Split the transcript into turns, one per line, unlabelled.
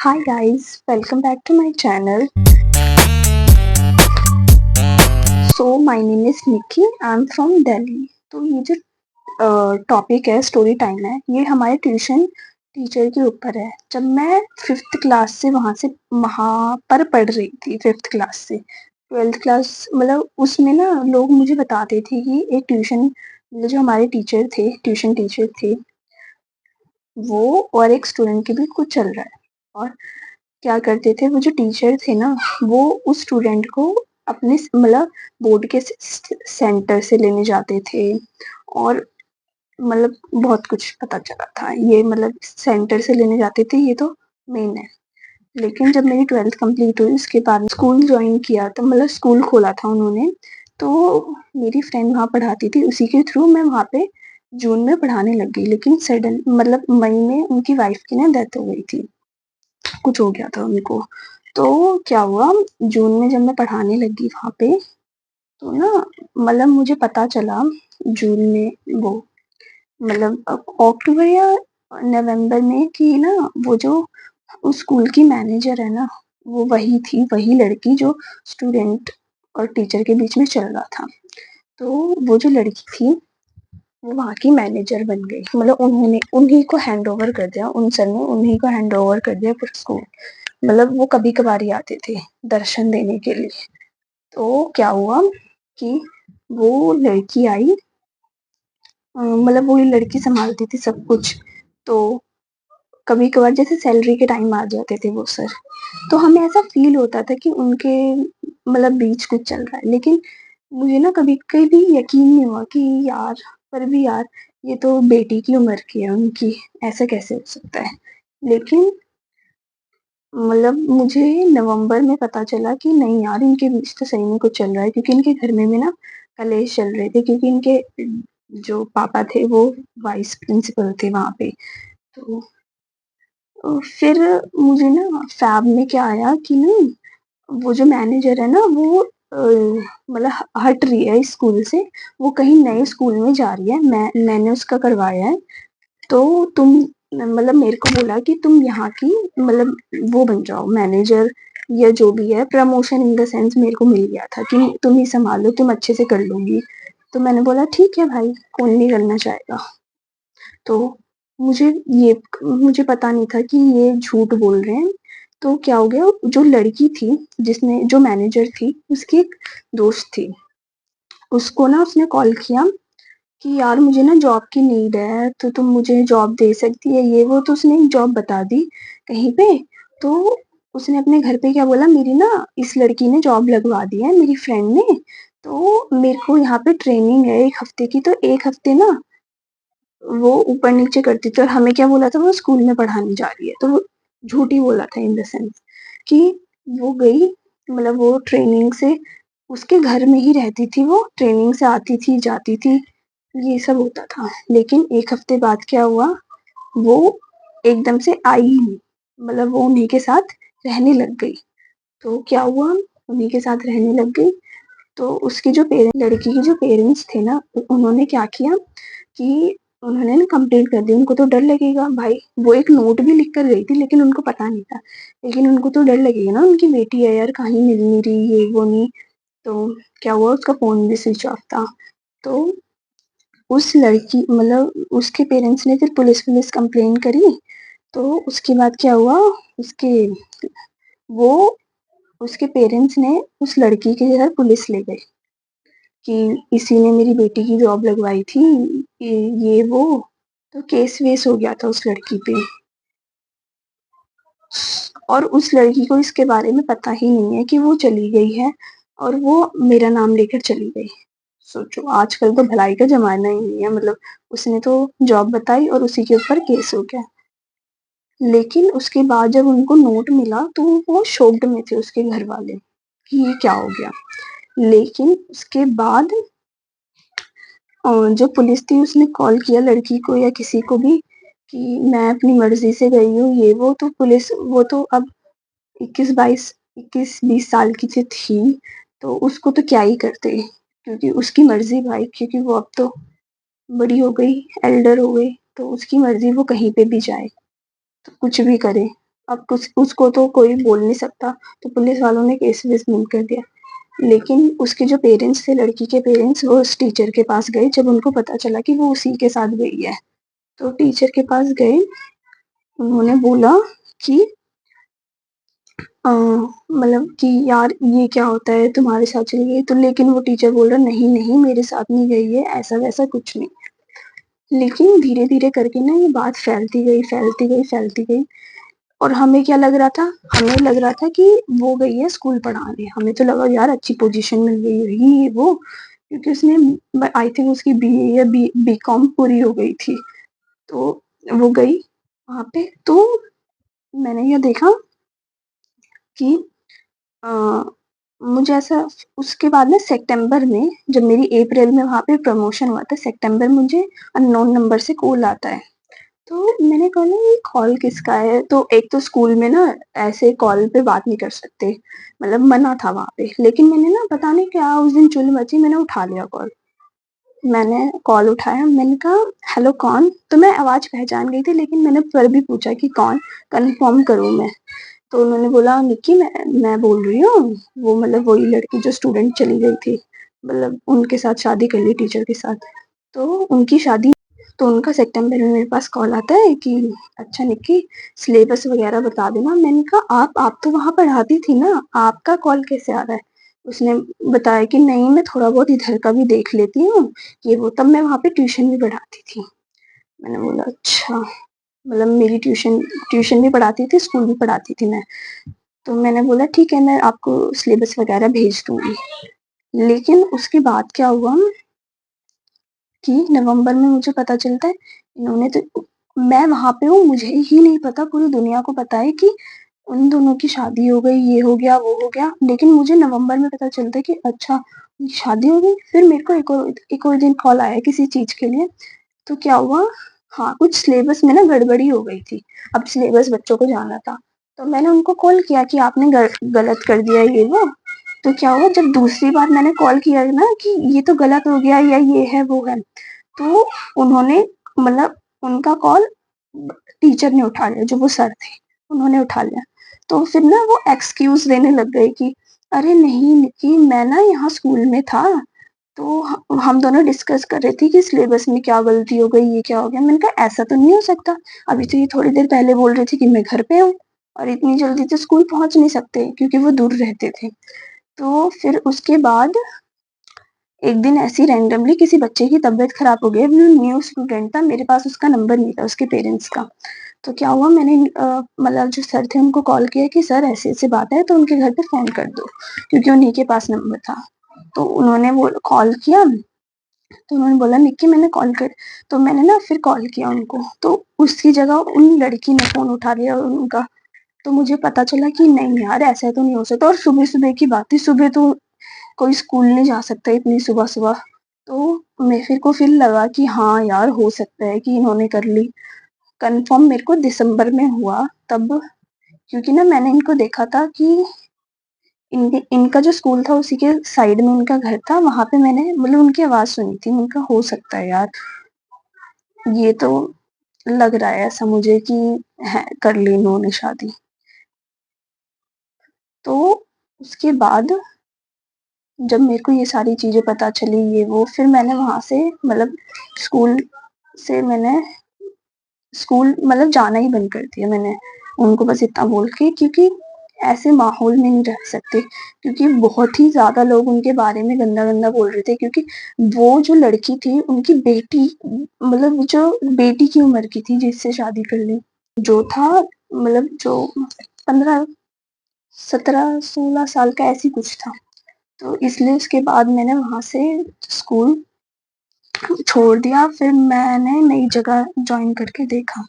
Hi guys, welcome back to my channel. So my name is Nikki. I'm from Delhi. तो ये जो topic है story time है ये हमारे ट्यूशन टीचर के ऊपर है। जब मैं फिफ्थ क्लास से वहाँ पर पढ़ रही थी, फिफ्थ क्लास से ट्वेल्थ क्लास मतलब उसमें ना लोग मुझे बताते थे कि एक ट्यूशन मतलब जो हमारे टीचर थे, ट्यूशन टीचर थे, वो और एक स्टूडेंट के बीच कुछ चल रहा है। और क्या करते थे वो जो टीचर थे ना, वो उस स्टूडेंट को अपने मतलब बोर्ड के सेंटर से लेने जाते थे। और मतलब बहुत कुछ पता चला था ये, मतलब सेंटर से लेने जाते थे, ये तो मेन है। लेकिन जब मेरी ट्वेल्थ कंप्लीट हुई उसके बाद स्कूल ज्वाइन किया, तो मतलब स्कूल खोला था उन्होंने, तो मेरी फ्रेंड वहाँ पढ़ाती थी, उसी के थ्रू मैं वहाँ पे जून में पढ़ाने लग गई। लेकिन सडन मतलब मई में उनकी वाइफ की ना डेथ हो गई थी, कुछ हो गया था उनको। तो क्या हुआ, जून में जब मैं पढ़ाने लगी वहाँ पे, तो ना मतलब मुझे पता चला जून में, वो मतलब अक्टूबर या नवंबर में, कि ना वो जो उस स्कूल की मैनेजर है ना, वो वही थी, वही लड़की जो स्टूडेंट और टीचर के बीच में चल रहा था। तो वो जो लड़की थी वो वहाँ की मैनेजर बन गई, मतलब उन्होंने उन्हीं को हैंड ओवर कर दिया, उन सर ने उन्हीं को हैंड ओवर कर दिया पूरा स्कूल। मतलब वो कभी कभार ही आते थे दर्शन देने के लिए। तो क्या हुआ कि वो लड़की आई, मतलब वही लड़की संभालती थी सब कुछ। तो कभी कभार जैसे सैलरी के टाइम आ जाते थे वो सर, तो हमें ऐसा फील होता था कि उनके मतलब बीच कुछ चल रहा है। लेकिन मुझे ना कभी कभी यकीन नहीं हुआ कि यार, पर भी यार, ये तो बेटी की उम्र की है उनकी, ऐसा कैसे हो सकता है। लेकिन मतलब मुझे नवंबर में पता चला कि नहीं यार, इनके बीच तो सही में कुछ चल रहा है, क्योंकि इनके घर में भी ना कलेश चल रहे थे, क्योंकि इनके जो पापा थे वो वाइस प्रिंसिपल थे वहाँ पे। तो फिर मुझे ना फैब में क्या आया कि ना वो जो मैनेजर है ना, वो मतलब हट रही है इस स्कूल से, वो कहीं नए स्कूल में जा रही है, मैंने उसका करवाया है। तो तुम मतलब मेरे को बोला कि तुम यहाँ की मतलब वो बन जाओ मैनेजर, या जो भी है, प्रमोशन इन द सेंस मेरे को मिल गया था कि तुम ही संभालो, तुम अच्छे से कर लोगी। तो मैंने बोला ठीक है भाई, कौन नहीं करना चाहेगा। तो मुझे ये मुझे पता नहीं था कि ये झूठ बोल रहे हैं। तो क्या हो गया, जो लड़की थी जिसने जो मैनेजर थी, उसकी एक दोस्त थी, उसको ना उसने कॉल किया कि यार मुझे ना जॉब की नीड है, तो तुम मुझे जॉब दे सकती है, ये वो। तो उसने एक जॉब बता दी कहीं पे। तो उसने अपने घर पे क्या बोला, मेरी ना इस लड़की ने जॉब लगवा दी है मेरी फ्रेंड ने, तो मेरे को यहाँ पे ट्रेनिंग है 1 हफ्ते की, तो 1 हफ्ते ना वो ऊपर नीचे करती थी। और हमें क्या बोला था, वो स्कूल में पढ़ाने जा रही है, तो वो झूठ ही बोला था इन द सेंस कि वो गई, मतलब वो ट्रेनिंग से उसके घर में ही रहती थी, वो ट्रेनिंग से आती थी जाती थी, ये सब होता था। लेकिन 1 हफ्ते बाद क्या हुआ, वो एकदम से आई ही नहीं, मतलब वो उन्हीं के साथ रहने लग गई। तो क्या हुआ, उन्हीं के साथ रहने लग गई। तो उसके जो पेरेंट लड़की के जो पेरेंट्स थे ना, उन्होंने क्या किया कि उन्होंने ना कंप्लेंट कर दी। उनको तो डर लगेगा भाई, वो एक नोट भी लिख कर गई थी, लेकिन उनको पता नहीं था। लेकिन उनको तो डर लगेगा ना, उनकी बेटी है यार, कहीं मिल नहीं रही, ये वो नहीं। तो क्या हुआ, उसका फोन भी स्विच ऑफ था। तो उस लड़की मतलब उसके पेरेंट्स ने फिर पुलिस पुलिस कंप्लेन करी। तो उसके बाद क्या हुआ, उसके वो उसके पेरेंट्स ने उस लड़की के घर पुलिस ले गए कि इसी ने मेरी बेटी की जॉब लगवाई थी, ये वो। तो केस वेस हो गया था उस लड़की पे। और उस लड़की को इसके बारे में पता ही नहीं है कि वो चली गई है, और वो मेरा नाम लेकर चली गई। सोचो, आजकल तो भलाई का जमाना ही नहीं है, मतलब उसने तो जॉब बताई और उसी के ऊपर केस हो गया। लेकिन उसके बाद जब उनको नोट मिला तो वो शॉक्ड में थे उसके घर वाले कि ये क्या हो गया। लेकिन उसके बाद जो पुलिस थी उसने कॉल किया लड़की को या किसी को भी कि मैं अपनी मर्जी से गई हूँ, ये वो। तो पुलिस, वो तो अब 21 22 21 20 साल की जो थी, तो उसको तो क्या ही करते, क्योंकि उसकी मर्जी भाई, क्योंकि वो अब तो बड़ी हो गई, एल्डर हो गई, तो उसकी मर्जी, वो कहीं पे भी जाए, तो कुछ भी करे। अब कुछ उसको तो कोई बोल नहीं सकता, तो पुलिस वालों ने केस वेस बंद कर दिया। लेकिन उसके जो पेरेंट्स थे, लड़की के पेरेंट्स, वो उस टीचर के पास गए जब उनको पता चला कि वो उसी के साथ गई है। तो टीचर के पास गए, उन्होंने बोला कि मतलब कि यार ये क्या होता है, तुम्हारे साथ चली गई? तो लेकिन वो टीचर बोल रहा नहीं, नहीं मेरे साथ नहीं गई है, ऐसा-वैसा कुछ नहीं। लेकिन धीरे-धीरे करके ना ये बात फैलती गई, फैलती गई, फैलती गई और हमें क्या लग रहा था? हमें लग रहा था कि वो गई है स्कूल पढ़ाने। हमें तो लगा यार अच्छी पोज़ीशन मिल गई होगी ये वो, क्योंकि उसने आई थिंक उसकी बीए या बीकॉम पूरी हो गई थी। तो वो गई वहाँ पे, तो मैंने ये देखा कि अ, मुझे ऐसा उसके बाद ना सितंबर में जब मेरी अप्रैल में वहाँ पे प्रमोशन हुआ था, सितंबर मुझे अननोन नंबर से कॉल आता है। तो मैंने कहा ना ये कॉल किसका है? तो एक तो स्कूल में ना ऐसे कॉल पे बात नहीं कर सकते, मतलब मना था वहाँ पे। लेकिन मैंने ना पता नहीं क्या उस दिन चुल मची, मैंने उठा लिया कॉल। मैंने कॉल उठाया, मैंने कहा हेलो कौन? तो मैं आवाज़ पहचान गई थी, लेकिन मैंने फिर भी पूछा कि कौन? कन्फर्म करूँ मैं? तो उन्होंने बोला निक्की मैं बोल रही हूँ, वो मतलब वही लड़की जो स्टूडेंट चली गई थी, मतलब उनके साथ शादी कर ली टीचर के साथ। तो उनकी शादी, तो उनका सितंबर में मेरे पास कॉल आता है कि अच्छा निक्की सिलेबस वगैरह बता देना। मैंने कहा आप तो वहाँ पढ़ाती थी ना, आपका कॉल कैसे आ रहा है? उसने बताया कि नहीं मैं थोड़ा बहुत इधर का भी देख लेती हूँ, ये वो, तब मैं वहाँ पे ट्यूशन भी पढ़ाती थी। मैंने बोला अच्छा, मतलब मेरी ट्यूशन ट्यूशन भी पढ़ाती थी, स्कूल भी पढ़ाती थी मैं। तो मैंने बोला ठीक है मैं आपको सिलेबस वगैरह भेज दूँगी। लेकिन उसके बाद क्या हुआ कि नवंबर में मुझे पता चलता है इन्होंने तो, मैं वहाँ पे हूँ, मुझे ही नहीं पता, पूरी दुनिया को पता है कि उन दोनों की शादी हो गई, ये हो गया, वो हो गया। लेकिन मुझे नवंबर में पता चलता है कि अच्छा उनकी शादी हो गई। फिर मेरे को एक और दिन कॉल आया किसी चीज़ के लिए। तो क्या हुआ, हाँ, कुछ सिलेबस में ना गड़बड़ी हो गई थी। अब सिलेबस बच्चों को जाना था। तो मैंने उनको कॉल किया कि आपने गलत कर दिया ये वो। तो क्या हुआ, जब दूसरी बार मैंने कॉल किया ना कि ये तो गलत हो गया या ये है वो है, तो उन्होंने, मतलब उनका कॉल टीचर ने उठा लिया, जो वो सर थे, उन्होंने उठा लिया। तो फिर ना वो एक्सक्यूज़ देने लग गए कि अरे नहीं निक्की, मैं ना यहाँ स्कूल में था, तो हम दोनों डिस्कस कर रहे थे कि सिलेबस में क्या गलती हो गई, ये क्या हो गया। मैंने कहा ऐसा तो नहीं हो सकता, अभी तो ये थोड़ी देर पहले बोल रही थी कि मैं घर पे हूँ और इतनी जल्दी तो स्कूल पहुँच नहीं सकते, क्योंकि वो दूर रहते थे। तो फिर उसके बाद एक दिन ऐसे ही रैंडमली किसी बच्चे की तबीयत खराब हो गई, वो न्यू स्टूडेंट था, मेरे पास उसका नंबर नहीं था, उसके पेरेंट्स का। तो क्या हुआ, मैंने मतलब जो सर थे उनको कॉल किया कि सर ऐसे-ऐसे बात है, तो उनके घर पे फ़ोन कर दो, क्योंकि उन्हीं के पास नंबर था। तो उन्होंने वो कॉल किया, तो उन्होंने बोला निक्की मैंने कॉल कर, तो मैंने ना फिर कॉल किया उनको, तो उसकी जगह उन लड़की ने फ़ोन उठा लिया उनका। तो मुझे पता चला कि नहीं यार ऐसा तो नहीं हो सकता, और सुबह-सुबह की बात थी, सुबह तो कोई स्कूल नहीं जा सकता इतनी सुबह-सुबह। तो मेरे को फिर लगा कि हाँ यार, हो सकता है कि इन्होंने कर ली। कन्फर्म मेरे को दिसंबर में हुआ तब, क्योंकि ना मैंने इनको देखा था कि इनके इनका जो स्कूल था उसी के साइड में उनका घर था, वहाँ पे मैंने मतलब उनकी आवाज़ सुनी थी। मैंने कहा हो सकता है यार, ये तो लग रहा है ऐसा मुझे कि है कर ली इन्होंने शादी। तो उसके बाद जब मेरे को ये सारी चीज़ें पता चली ये वो, फिर मैंने वहाँ से मतलब स्कूल से मैंने स्कूल मतलब जाना ही बंद कर दिया मैंने, उनको बस इतना बोल के, क्योंकि ऐसे माहौल में नहीं रह सकते, क्योंकि बहुत ही ज़्यादा लोग उनके बारे में गंदा-गंदा बोल रहे थे, क्योंकि वो जो लड़की थी उनकी बेटी, मतलब जो बेटी की उम्र की थी जिससे शादी कर ली। जो था मतलब जो 15, 17-16 साल का ऐसे ही कुछ था। तो इसलिए उसके बाद मैंने वहाँ से स्कूल छोड़ दिया, फिर मैंने नई जगह जॉइन करके देखा।